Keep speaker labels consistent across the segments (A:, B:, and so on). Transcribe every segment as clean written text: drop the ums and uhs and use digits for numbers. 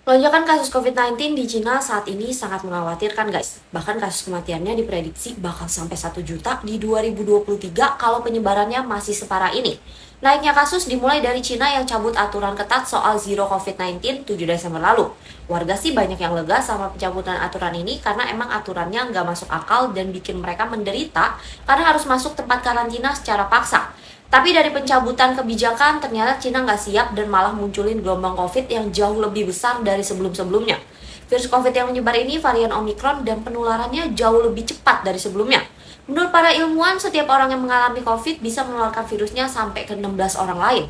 A: Lonjakan kasus COVID-19 di Cina saat ini sangat mengkhawatirkan guys. Bahkan kasus kematiannya diprediksi bakal sampai 1 juta di 2023 kalau penyebarannya masih separah ini. Naiknya kasus dimulai dari Cina yang cabut aturan ketat soal zero COVID-19 7 Desember lalu. Warga sih banyak yang lega sama pencabutan aturan ini karena emang aturannya nggak masuk akal dan bikin mereka menderita karena harus masuk tempat karantina secara paksa. Tapi dari pencabutan kebijakan, ternyata Cina nggak siap dan malah munculin gelombang COVID yang jauh lebih besar dari sebelum-sebelumnya. Virus COVID yang menyebar ini varian Omicron dan penularannya jauh lebih cepat dari sebelumnya. Menurut para ilmuwan, setiap orang yang mengalami COVID bisa menularkan virusnya sampai ke 16 orang lain.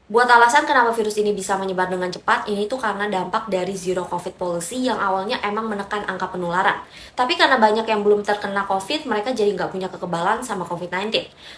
A: Buat alasan kenapa virus ini bisa menyebar dengan cepat, ini tuh karena dampak dari Zero COVID Policy yang awalnya emang menekan angka penularan. Tapi karena banyak yang belum terkena COVID, mereka jadi nggak punya kekebalan sama COVID-19.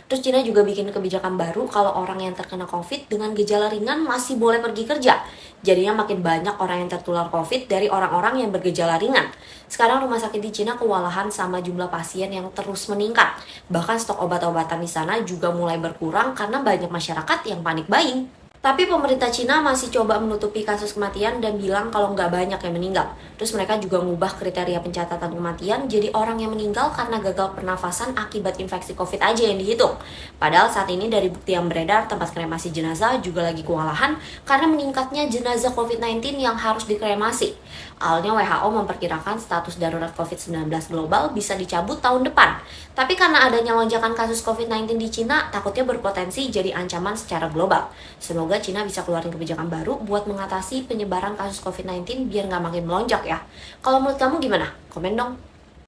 A: Terus Cina juga bikin kebijakan baru kalau orang yang terkena COVID dengan gejala ringan masih boleh pergi kerja. Jadinya makin banyak orang yang tertular COVID dari orang-orang yang bergejala ringan. Sekarang rumah sakit di Cina kewalahan sama jumlah pasien yang terus meningkat. Bahkan stok obat-obatan di sana juga mulai berkurang karena banyak masyarakat yang panik buying. Tapi pemerintah Cina masih coba menutupi kasus kematian dan bilang kalau nggak banyak yang meninggal. Terus mereka juga mengubah kriteria pencatatan kematian jadi orang yang meninggal karena gagal pernafasan akibat infeksi COVID aja yang dihitung. Padahal saat ini dari bukti yang beredar, tempat kremasi jenazah juga lagi kewalahan karena meningkatnya jenazah COVID-19 yang harus dikremasi. Awalnya WHO memperkirakan status darurat COVID-19 global bisa dicabut tahun depan. Tapi karena adanya lonjakan kasus COVID-19 di Cina, takutnya berpotensi jadi ancaman secara global. Semoga Cina bisa keluarin kebijakan baru buat mengatasi penyebaran kasus COVID-19 biar nggak makin melonjak ya. Kalau menurut kamu gimana? Komen dong.